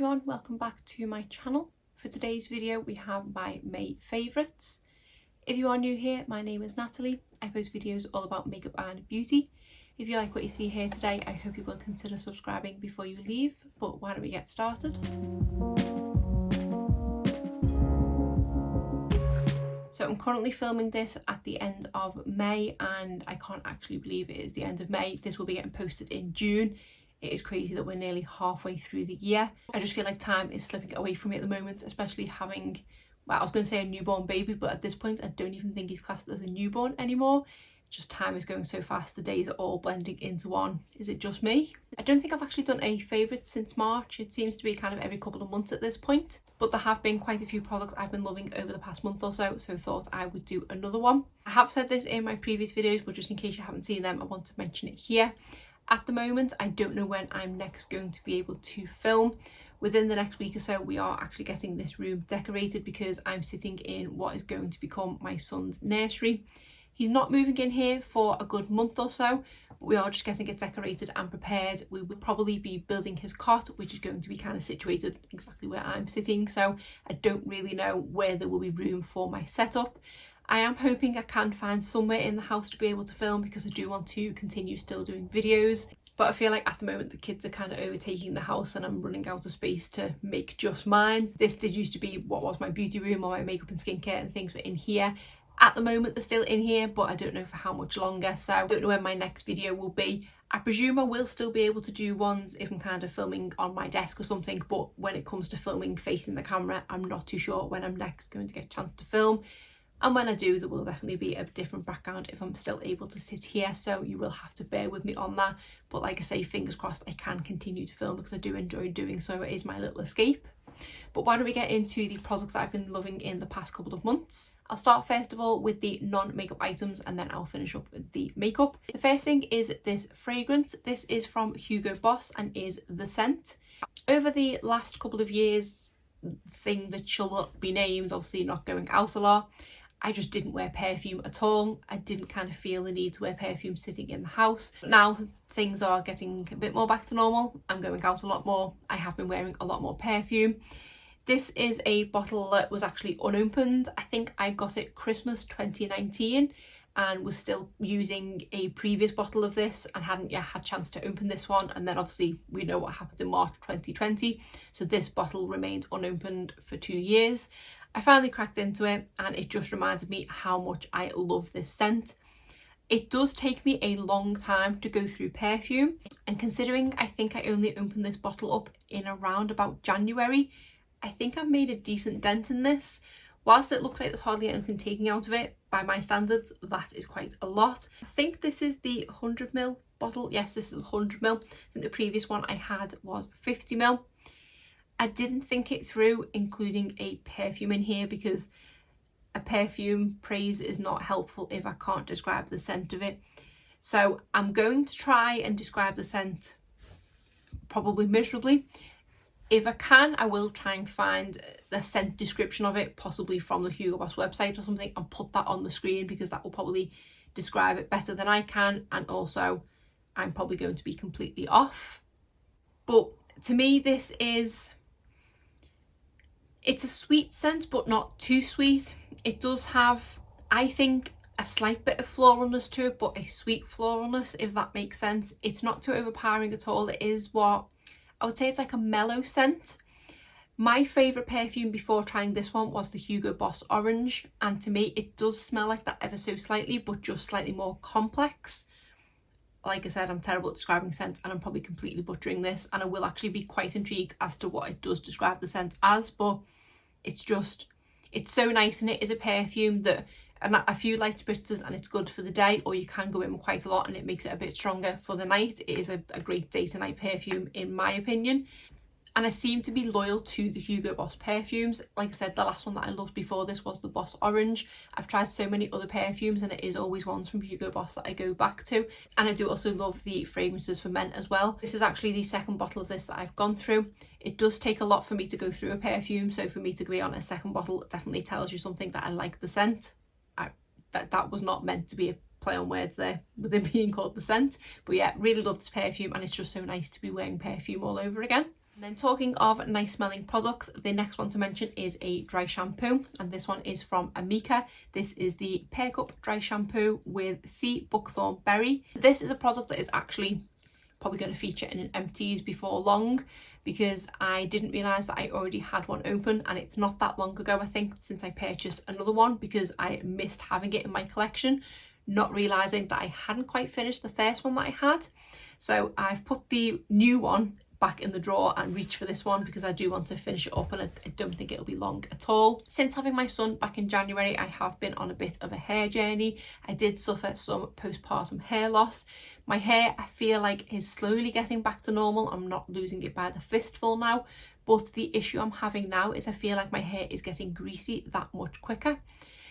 everyone, welcome back to my channel. For today's video we have my May favourites. If you are new here, my name is Natalie. I post videos all about makeup and beauty. If you like what you see here today, I hope you will consider subscribing before you leave, but why don't we get started? So I'm currently filming this at the end of May and I can't actually believe it is the end of May. This will be getting posted in June. It is crazy that we're nearly halfway through the year. I just feel like time is slipping away from me at the moment, especially having, well, I was going to say a newborn baby, but at this point I don't even think he's classed as a newborn anymore. Just time is going so fast, the days are all blending into one. Is it just me? I don't think I've actually done a favourite since March. It seems to be kind of every couple of months at this point. But there have been quite a few products I've been loving over the past month or so thought I would do another one. I have said this in my previous videos, but just in case you haven't seen them, I want to mention it here. At the moment, I don't know when I'm next going to be able to film. Within the next week or so, we are actually getting this room decorated because I'm sitting in what is going to become my son's nursery. He's not moving in here for a good month or so, but we are just getting it decorated and prepared. We will probably be building his cot, which is going to be kind of situated exactly where I'm sitting, so I don't really know where there will be room for my setup. I am hoping I can find somewhere in the house to be able to film because I do want to continue still doing videos. But I feel like at the moment the kids are kind of overtaking the house and I'm running out of space to make just mine. This did used to be what was my beauty room, or my makeup and skincare and things were in here. At the moment they're still in here, but I don't know for how much longer, so I don't know when my next video will be. I presume I will still be able to do ones if I'm kind of filming on my desk or something, but when it comes to filming facing the camera, I'm not too sure when I'm next going to get a chance to film. And when I do, there will definitely be a different background if I'm still able to sit here, so you will have to bear with me on that. But like I say, fingers crossed I can continue to film because I do enjoy doing so. It is my little escape. But why don't we get into the products that I've been loving in the past couple of months. I'll start first of all with the non-makeup items and then I'll finish up with the makeup. The first thing is this fragrance. This is from Hugo Boss and is The Scent. Over the last couple of years, thing that shall be named, obviously not going out a lot, I just didn't wear perfume at all. I didn't kind of feel the need to wear perfume sitting in the house. But now things are getting a bit more back to normal. I'm going out a lot more. I have been wearing a lot more perfume. This is a bottle that was actually unopened. I think I got it Christmas 2019 and was still using a previous bottle of this and hadn't yet had a chance to open this one. And then obviously we know what happened in March 2020. So this bottle remained unopened for 2 years. I finally cracked into it and it just reminded me how much I love this scent. It does take me a long time to go through perfume, and considering I think I only opened this bottle up in around about January, I think I've made a decent dent in this. Whilst it looks like there's hardly anything taking out of it, by my standards that is quite a lot. I think this is the 100ml bottle. Yes, this is 100ml. I think the previous one I had was 50ml. I didn't think it through including a perfume in here because a perfume praise is not helpful if I can't describe the scent of it. So I'm going to try and describe the scent probably miserably. If I can, I will try and find the scent description of it, possibly from the Hugo Boss website or something, and put that on the screen because that will probably describe it better than I can. And also I'm probably going to be completely off. But to me, this is... it's a sweet scent, but not too sweet. It does have, I think, a slight bit of floralness to it, but a sweet floralness, if that makes sense. It's not too overpowering at all. It is what I would say, it's like a mellow scent. My favourite perfume before trying this one was the Hugo Boss Orange, and to me it does smell like that ever so slightly, but just slightly more complex. Like I said, I'm terrible at describing scents and I'm probably completely butchering this, and I will actually be quite intrigued as to what it does describe the scent as, but it's just, it's so nice, and it is a perfume that a few light spritzes and it's good for the day, or you can go in quite a lot and it makes it a bit stronger for the night. It is a great day to night perfume in my opinion. And I seem to be loyal to the Hugo Boss perfumes. Like I said, the last one that I loved before this was the Boss Orange. I've tried so many other perfumes and it is always ones from Hugo Boss that I go back to. And I do also love the fragrances for men as well. This is actually the second bottle of this that I've gone through. It does take a lot for me to go through a perfume, so for me to go on a second bottle definitely tells you something that I like the scent. That was not meant to be a play on words there with it being called The Scent. But yeah, really love this perfume and it's just so nice to be wearing perfume all over again. And then talking of nice smelling products, the next one to mention is a dry shampoo, and this one is from Amika. This is the Perk Up Dry Shampoo with Sea Buckthorn Berry. This is a product that is actually probably going to feature in an empties before long, because I didn't realise that I already had one open, and it's not that long ago, I think, since I purchased another one because I missed having it in my collection, not realising that I hadn't quite finished the first one that I had. So I've put the new one back in the drawer and reach for this one because I do want to finish it up, and I don't think it'll be long at all. Since having my son back in January, I have been on a bit of a hair journey. I did suffer some postpartum hair loss. My hair, I feel like, is slowly getting back to normal. I'm not losing it by the fistful now, but the issue I'm having now is I feel like my hair is getting greasy that much quicker.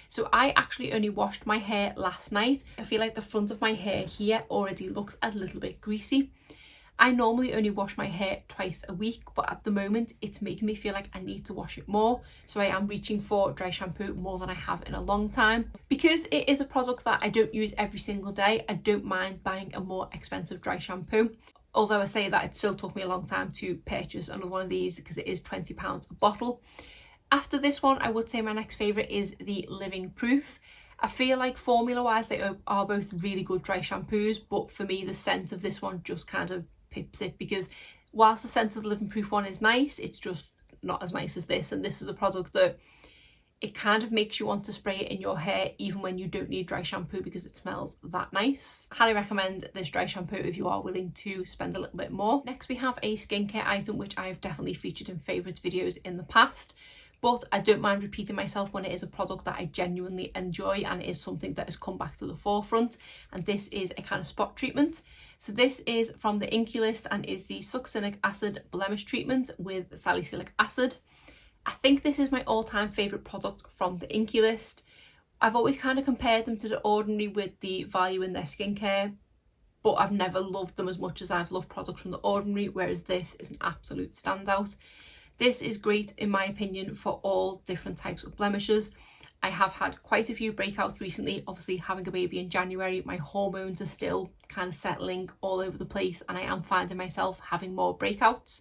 So I actually only washed my hair last night. I feel like the front of my hair here already looks a little bit greasy. I normally only wash my hair twice a week, but at the moment it's making me feel like I need to wash it more. So I am reaching for dry shampoo more than I have in a long time. Because it is a product that I don't use every single day, I don't mind buying a more expensive dry shampoo. Although I say that, it still took me a long time to purchase another one of these because it is £20 a bottle. After this one, I would say my next favourite is the Living Proof. I feel like formula wise they are both really good dry shampoos, but for me the scent of this one just kind of pips it, because whilst the scent of the Living Proof one is nice, it's just not as nice as this. And this is a product that it kind of makes you want to spray it in your hair even when you don't need dry shampoo because it smells that nice. Highly recommend this dry shampoo if you are willing to spend a little bit more. Next we have a skincare item which I've definitely featured in favourites videos in the past, but I don't mind repeating myself when it is a product that I genuinely enjoy and it is something that has come back to the forefront, and this is a kind of spot treatment. So this is from the Inky List and is the Succinic Acid Blemish Treatment with Salicylic Acid. I think this is my all-time favourite product from the Inky List. I've always kind of compared them to The Ordinary with the value in their skincare, but I've never loved them as much as I've loved products from The Ordinary, whereas this is an absolute standout. This is great in my opinion for all different types of blemishes. I have had quite a few breakouts recently. Obviously having a baby in January, my hormones are still kind of settling all over the place and I am finding myself having more breakouts.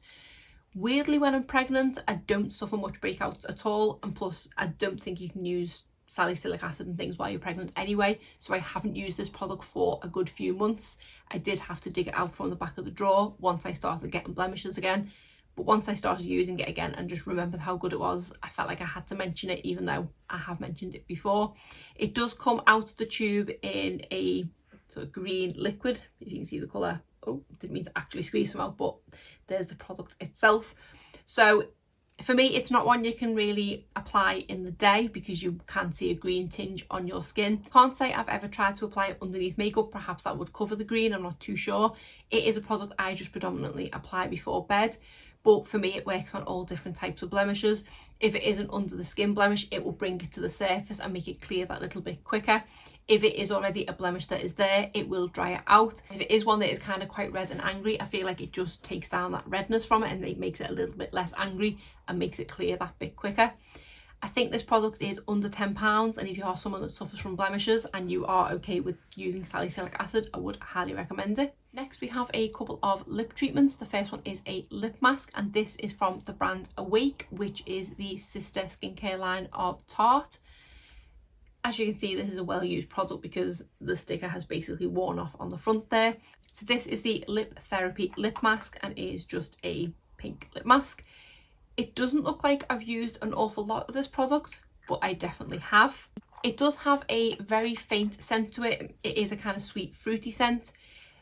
Weirdly, when I'm pregnant, I don't suffer much breakouts at all, and plus I don't think you can use salicylic acid and things while you're pregnant anyway, so I haven't used this product for a good few months. I did have to dig it out from the back of the drawer once I started getting blemishes again. But once I started using it again and just remembered how good it was, I felt like I had to mention it, even though I have mentioned it before. It does come out of the tube in a sort of green liquid, if you can see the colour. Oh, didn't mean to actually squeeze some out, but there's the product itself. So for me, it's not one you can really apply in the day because you can see a green tinge on your skin. Can't say I've ever tried to apply it underneath makeup. Perhaps that would cover the green, I'm not too sure. It is a product I just predominantly apply before bed. But for me, it works on all different types of blemishes. If it is an under the skin blemish, it will bring it to the surface and make it clear that little bit quicker. If it is already a blemish that is there, it will dry it out. If it is one that is kind of quite red and angry, I feel like it just takes down that redness from it and it makes it a little bit less angry and makes it clear that bit quicker. I think this product is under £10, and if you are someone that suffers from blemishes and you are okay with using salicylic acid, I would highly recommend it. Next we have a couple of lip treatments. The first one is a lip mask, and this is from the brand Awake, which is the sister skincare line of Tarte. As you can see, this is a well-used product because the sticker has basically worn off on the front there. So this is the Lip Therapy Lip Mask and it is just a pink lip mask. It doesn't look like I've used an awful lot of this product, but I definitely have. It does have a very faint scent to it. It is a kind of sweet, fruity scent.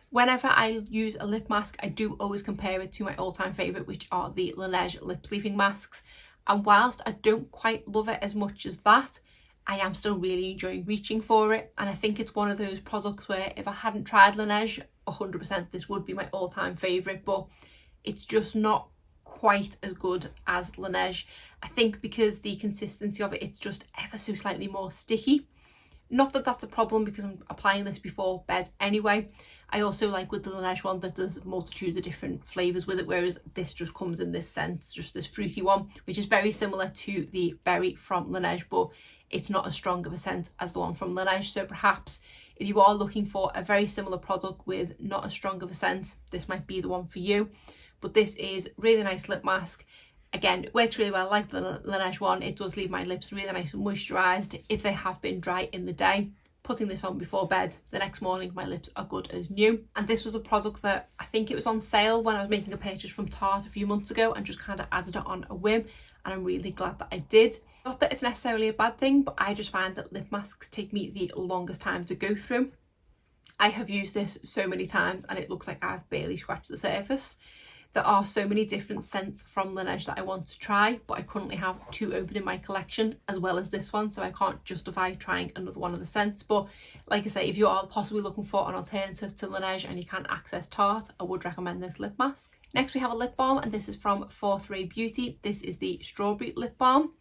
Whenever I use a lip mask, I do always compare it to my all-time favourite, which are the Lege lip sleeping masks. And whilst I don't quite love it as much as that, I am still really enjoying reaching for it. And I think it's one of those products where if I hadn't tried Lege, 100% this would be my all-time favourite, but it's just not quite as good as Lege. I think because the consistency of it, it's just ever so slightly more sticky. Not that that's a problem because I'm applying this before bed anyway. I also like with the Lege one that there's multitudes of different flavours with it, whereas this just comes in this scent, just this fruity one, which is very similar to the berry from Lege, but it's not as strong of a scent as the one from Lege. So perhaps if you are looking for a very similar product with not as strong of a scent, this might be the one for you. but this is really nice lip mask. Again, it works really well, like the Lege one. It does leave my lips really nice and moisturised if they have been dry in the day. Putting this on before bed, the next morning my lips are good as new. And this was a product that I think it was on sale when I was making a purchase from Tarte a few months ago, and just kind of added it on a whim, and I'm really glad that I did. Not that it's necessarily a bad thing, but I just find that lip masks take me the longest time to go through. I have used this so many times and it looks like I've barely scratched the surface. There are so many different scents from Lege that I want to try, but I currently have 2 open in my collection as well as this one, so I can't justify trying another one of the scents. But like I say, if you are possibly looking for an alternative to Lege and you can't access Tarte, I would recommend this lip mask. Next we have a lip balm, and this is from 43 Beauty. This is the Strawberry Lip Balm.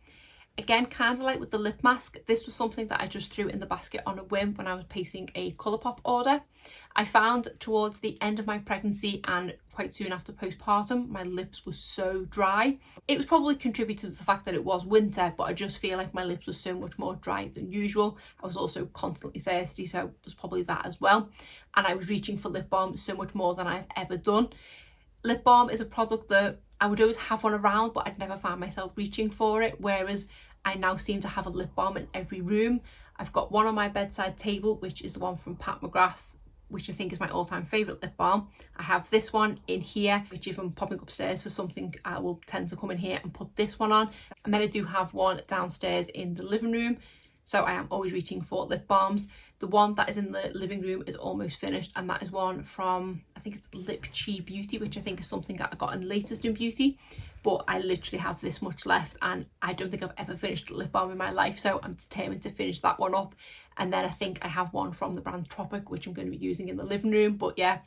Again, kind of like with the lip mask, this was something that I just threw in the basket on a whim when I was placing a Colourpop order. I found towards the end of my pregnancy and quite soon after postpartum, my lips were so dry. It was probably contributed to the fact that it was winter, but I just feel like my lips were so much more dry than usual. I was also constantly thirsty, so there's probably that as well. And I was reaching for lip balm so much more than I've ever done. Lip balm is a product that I would always have one around, but I'd never find myself reaching for it, whereas I now seem to have a lip balm in every room. I've got one on my bedside table, which is the one from Pat McGrath, which I think is my all-time favourite lip balm. I have this one in here, which if I'm popping upstairs for something, I will tend to come in here and put this one on. And then I do have one downstairs in the living room, so I am always reaching for lip balms. The one that is in the living room is almost finished, and that is one from, I think it's Lege Beauty, which I think is something that I got in Latest in Beauty. But I literally have this much left, and I don't think I've ever finished a lip balm in my life, so I'm determined to finish that one up. And then I think I have one from the brand Tropic, which I'm going to be using in the living room. But yeah,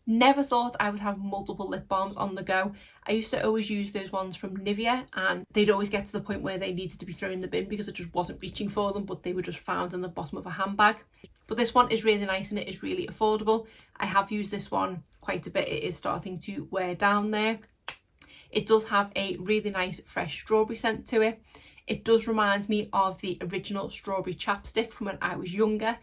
never thought I would have multiple lip balms on the go. I used to always use those ones from Nivea, and they'd always get to the point where they needed to be thrown in the bin because I just wasn't reaching for them, but they were just found in the bottom of a handbag. But this one is really nice and it is really affordable. I have used this one quite a bit. It is starting to wear down there. It does have a really nice fresh strawberry scent to it. It does remind me of the original strawberry chapstick from when I was younger.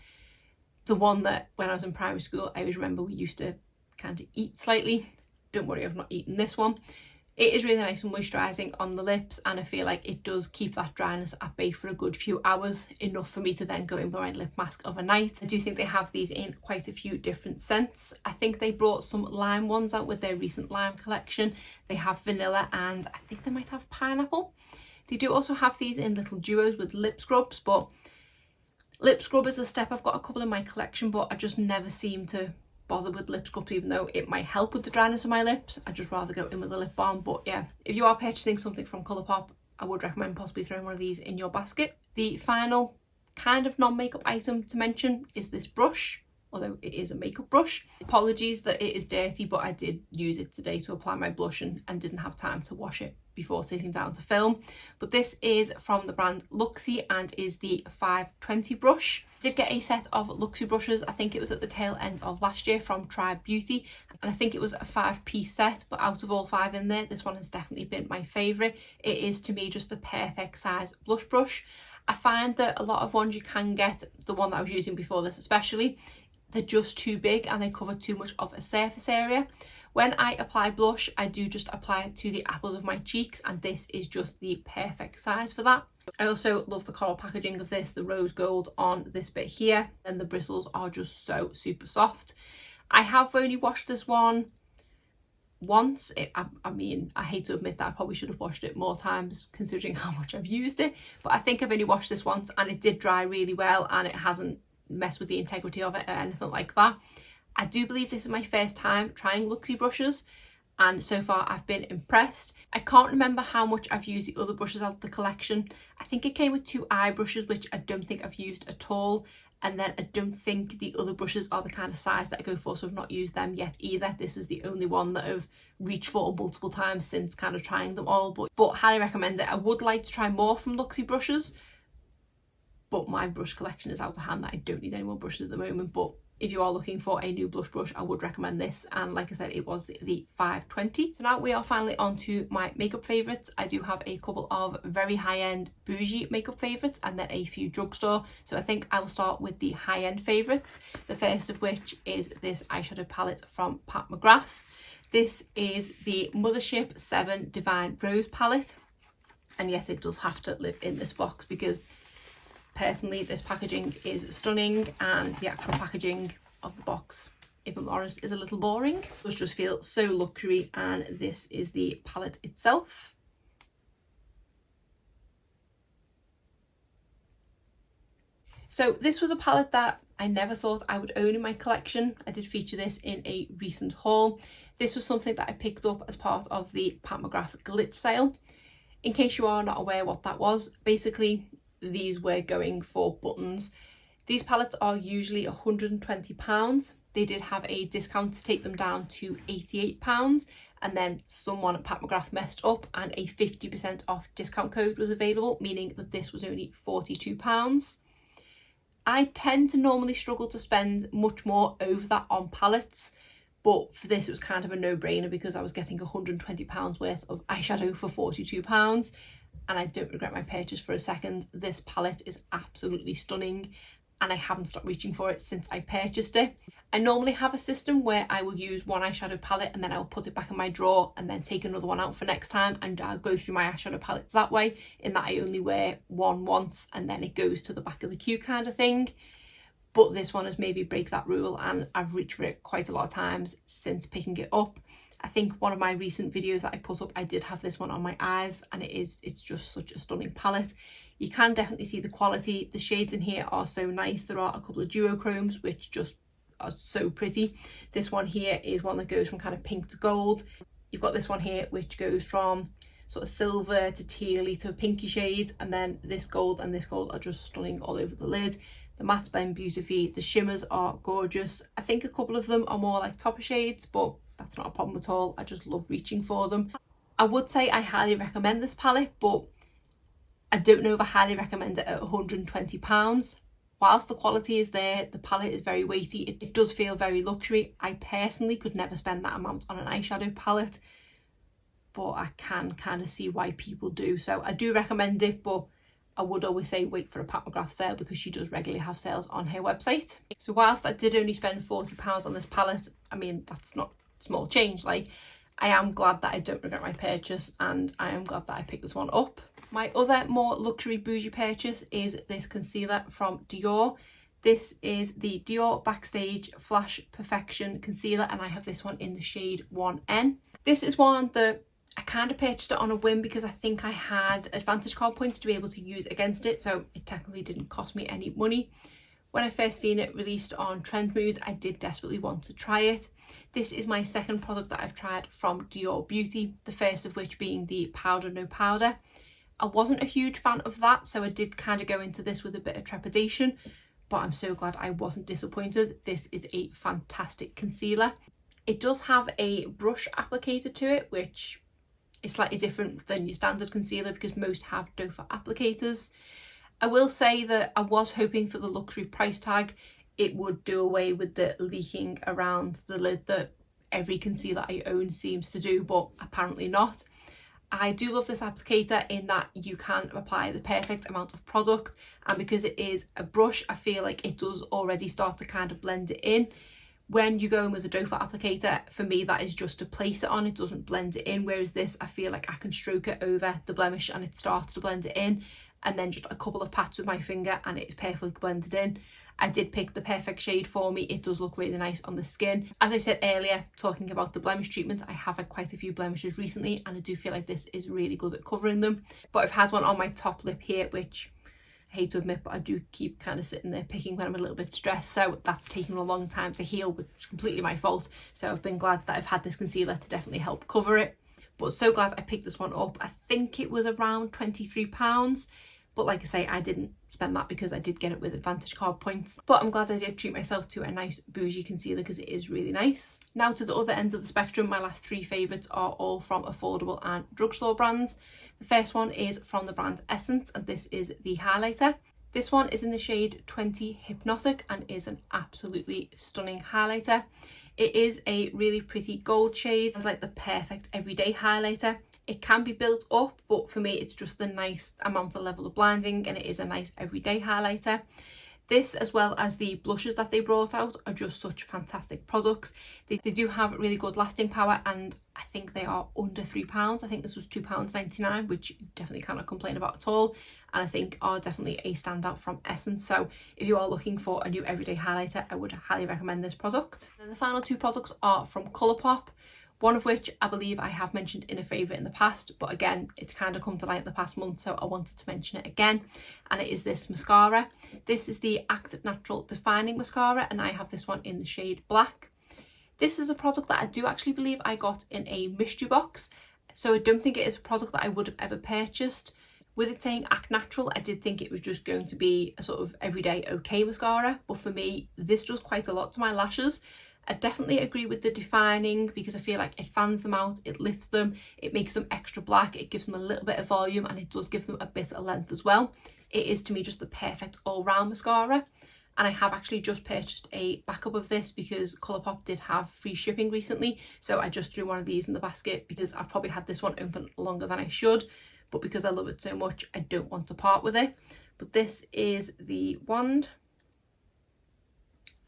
The one that when I was in primary school, I always remember we used to kind of eat slightly. Don't worry, I've not eaten this one. It is really nice and moisturising on the lips, and I feel like it does keep that dryness at bay for a good few hours, enough for me to then go in with my lip mask overnight. I do think they have these in quite a few different scents. I think they brought some lime ones out with their recent lime collection. They have vanilla and I think they might have pineapple. They do also have these in little duos with lip scrubs, but lip scrub is a step. I've got a couple in my collection, but I just never seem to bother with lip scrubs, even though it might help with the dryness of my lips. I'd just rather go in with a lip balm. But yeah, if you are purchasing something from Colourpop, I would recommend possibly throwing one of these in your basket. The final kind of non-makeup item to mention is this brush, although it is a makeup brush. Apologies that it is dirty, but I did use it today to apply my blush and didn't have time to wash it before sitting down to film. But this is from the brand Luxie and is the 520 brush. I did get a set of Luxie brushes, I think it was at the tail end of last year, from Tribe Beauty, and I think it was a 5-piece set, but out of all 5 in there, this one has definitely been my favourite. It is to me just the perfect size blush brush. I find that a lot of ones you can get, the one that I was using before this especially, they're just too big and they cover too much of a surface area. When I apply blush, I do just apply it to the apples of my cheeks, and this is just the perfect size for that. I also love the coral packaging of this, the rose gold on this bit here, and the bristles are just so super soft. I have only washed this one once. I mean, I hate to admit that I probably should have washed it more times considering how much I've used it, but I think I've only washed this once and it did dry really well, and it hasn't messed with the integrity of it or anything like that. I do believe this is my first time trying Luxie brushes, and so far I've been impressed. I can't remember how much I've used the other brushes out of the collection. I think it came with 2 eye brushes, which I don't think I've used at all, and then I don't think the other brushes are the kind of size that I go for, so I've not used them yet either. This is the only one that I've reached for multiple times since kind of trying them all, but highly recommend it. I would like to try more from Luxie brushes, but my brush collection is out of hand that I don't need any more brushes at the moment. But if you are looking for a new blush brush, I would recommend this, and like I said, it was the 520. So now we are finally on to my makeup favourites. I do have a couple of very high-end bougie makeup favourites and then a few drugstore, so I think I will start with the high-end favourites, the first of which is this eyeshadow palette from Pat McGrath. This is the Mothership 7 Divine Rose palette. And yes, it does have to live in this box because personally this packaging is stunning and the actual packaging of the box, if I'm honest, is a little boring. It does just feel so luxury, and this is the palette itself. So this was a palette that I never thought I would own in my collection. I did feature this in a recent haul. This was something that I picked up as part of the Pat McGrath glitch sale. In case you are not aware what that was, basically these were going for buttons. These palettes are usually £120. They did have a discount to take them down to £88, and then someone at Pat McGrath messed up and a 50% off discount code was available, meaning that this was only £42. I tend to normally struggle to spend much more over that on palettes, but for this it was kind of a no-brainer because I was getting £120 worth of eyeshadow for £42, and I don't regret my purchase for a second. This palette is absolutely stunning and I haven't stopped reaching for it since I purchased it. I normally have a system where I will use one eyeshadow palette and then I'll put it back in my drawer and then take another one out for next time, and I'll go through my eyeshadow palettes that way, in that I only wear one once and then it goes to the back of the queue kind of thing. But this one has made me break that rule and I've reached for it quite a lot of times since picking it up. I think one of my recent videos that I put up, I did have this one on my eyes, and it's just such a stunning palette. You can definitely see the quality. The shades in here are so nice. There are a couple of duochromes which just are so pretty. This one here is one that goes from kind of pink to gold. You've got this one here which goes from sort of silver to tealy to pinky shade, and then this gold and this gold are just stunning all over the lid. The mattes blend beautifully. The shimmers are gorgeous. I think a couple of them are more like topper shades, but that's not a problem at all. I just love reaching for them. I would say I highly recommend this palette, but I don't know if I highly recommend it at £120. Whilst the quality is there, the palette is very weighty. It does feel very luxury. I personally could never spend that amount on an eyeshadow palette, but I can kind of see why people do. So I do recommend it, but I would always say wait for a Pat McGrath sale because she does regularly have sales on her website. So whilst I did only spend £40 on this palette, I mean, that's not small change. Like, I am glad that I don't regret my purchase, and I am glad that I picked this one up. My other more luxury bougie purchase is this concealer from Dior. This is the Dior Backstage Flash Perfection Concealer, and I have this one in the shade 1N. This is one that I kind of purchased it on a whim because I think I had advantage card points to be able to use against it, so it technically didn't cost me any money. When I first seen it released on Trend Mood, I did desperately want to try it. This is my second product that I've tried from Dior Beauty, the first of which being the Powder No Powder. I wasn't a huge fan of that, so I did kind of go into this with a bit of trepidation, but I'm so glad I wasn't disappointed. This is a fantastic concealer. It does have a brush applicator to it, which is slightly different than your standard concealer because most have doe foot applicators. I will say that I was hoping for the luxury price tag it would do away with the leaking around the lid that every concealer I own seems to do, but apparently not. I do love this applicator in that you can apply the perfect amount of product, and because it is a brush, I feel like it does already start to kind of blend it in. When you go in with a doe foot applicator, for me that is just to place it on, it doesn't blend it in, whereas this I feel like I can stroke it over the blemish and it starts to blend it in, and then just a couple of pats with my finger and it's perfectly blended in. I did pick the perfect shade for me. It does look really nice on the skin. As I said earlier, talking about the blemish treatment, I have had quite a few blemishes recently and I do feel like this is really good at covering them. But I've had one on my top lip here, which I hate to admit, but I do keep kind of sitting there picking when I'm a little bit stressed, so that's taken a long time to heal, which is completely my fault. So I've been glad that I've had this concealer to definitely help cover it. But so glad I picked this one up. I think it was around £23. But like I say, I didn't spend that because I did get it with advantage card points. But I'm glad I did treat myself to a nice bougie concealer because it is really nice. Now to the other end of the spectrum, my last three favourites are all from affordable and drugstore brands. The first one is from the brand Essence, and this is the highlighter. This one is in the shade 20 Hypnotic and is an absolutely stunning highlighter. It is a really pretty gold shade. It's like the perfect everyday highlighter. It can be built up, but for me it's just the nice amount of level of blending, and it is a nice everyday highlighter. This, as well as the blushes that they brought out, are just such fantastic products. They do have really good lasting power, and I think they are under £3. I think this was £2.99, which you definitely cannot complain about at all, and I think are definitely a standout from Essence. So if you are looking for a new everyday highlighter, I would highly recommend this product. And the final two products are from Colourpop, one of which I believe I have mentioned in a favourite in the past, but again, it's kind of come to light in the past month, so I wanted to mention it again, and it is this mascara. This is the Act Natural Defining Mascara, and I have this one in the shade Black. This is a product that I do actually believe I got in a mystery box, so I don't think it is a product that I would have ever purchased. With it saying Act Natural, I did think it was just going to be a sort of everyday okay mascara, but for me, this does quite a lot to my lashes. I definitely agree with the defining, because I feel like it fans them out, it lifts them, it makes them extra black, it gives them a little bit of volume, and it does give them a bit of length as well. It is to me just the perfect all-round mascara, and I have actually just purchased a backup of this because Colourpop did have free shipping recently, so I just threw one of these in the basket because I've probably had this one open longer than I should, but because I love it so much, I don't want to part with it. But this is the wand.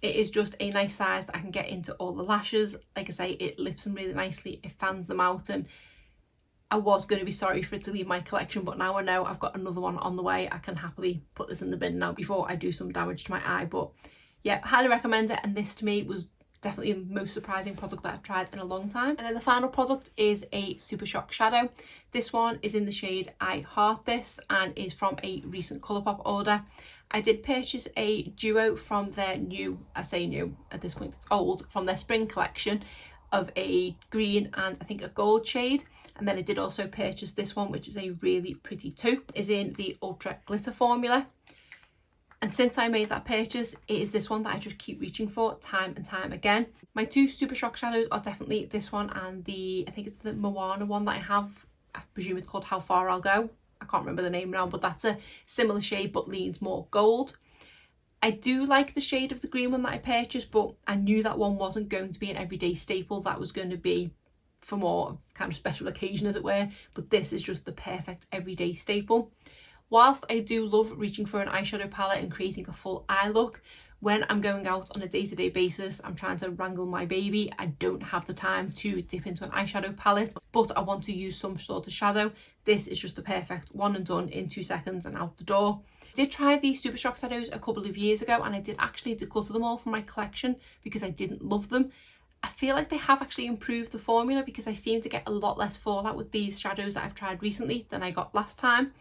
It is just a nice size that I can get into all the lashes. Like I say, it lifts them really nicely, it fans them out, and I was going to be sorry for it to leave my collection, but now I know I've got another one on the way. I can happily put this in the bin now before I do some damage to my eye. But yeah, highly recommend it, and this to me was definitely the most surprising product that I've tried in a long time. And then the final product is a Super Shock shadow. This one is in the shade I Heart This and is from a recent Colourpop order. I did purchase a duo from their new, I say new, at this point it's old, from their spring collection of a green and I think a gold shade. And then I did also purchase this one, which is a really pretty taupe, is in the Ultra Glitter formula. And since I made that purchase, it is this one that I just keep reaching for time and time again. My two Super Shock shadows are definitely this one and the, I think it's the Moana one that I have. I presume it's called How Far I'll Go. I can't remember the name now, but that's a similar shade but leans more gold. I do like the shade of the green one that I purchased, but I knew that one wasn't going to be an everyday staple. That was going to be for more kind of special occasion, as it were, but this is just the perfect everyday staple. Whilst I do love reaching for an eyeshadow palette and creating a full eye look, when I'm going out on a day-to-day basis, I'm trying to wrangle my baby, I don't have the time to dip into an eyeshadow palette, but I want to use some sort of shadow. This is just the perfect one and done in 2 seconds and out the door. I did try the Super Shock shadows a couple of years ago, and I did actually declutter them all from my collection because I didn't love them. I feel like they have actually improved the formula because I seem to get a lot less fallout with these shadows that I've tried recently than I got last time.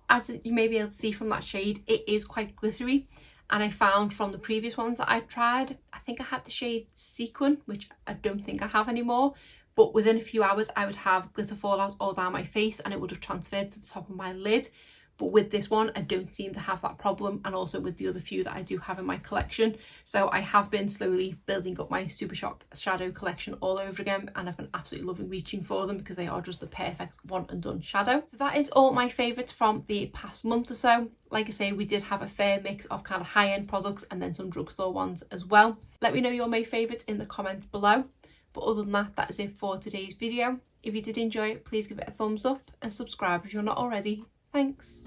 As you may be able to see from that shade, it is quite glittery, and I found from the previous ones that I tried, I think I had the shade Sequin, which I don't think I have anymore, but within a few hours I would have glitter fallout all down my face and it would have transferred to the top of my lid. But with this one, I don't seem to have that problem, and also with the other few that I do have in my collection. So I have been slowly building up my Super Shock shadow collection all over again, and I've been absolutely loving reaching for them because they are just the perfect one and done shadow. So that is all my favourites from the past month or so. Like I say, we did have a fair mix of kind of high-end products and then some drugstore ones as well. Let me know your May favourites in the comments below. But other than that, that is it for today's video. If you did enjoy it, please give it a thumbs up and subscribe if you're not already. Thanks.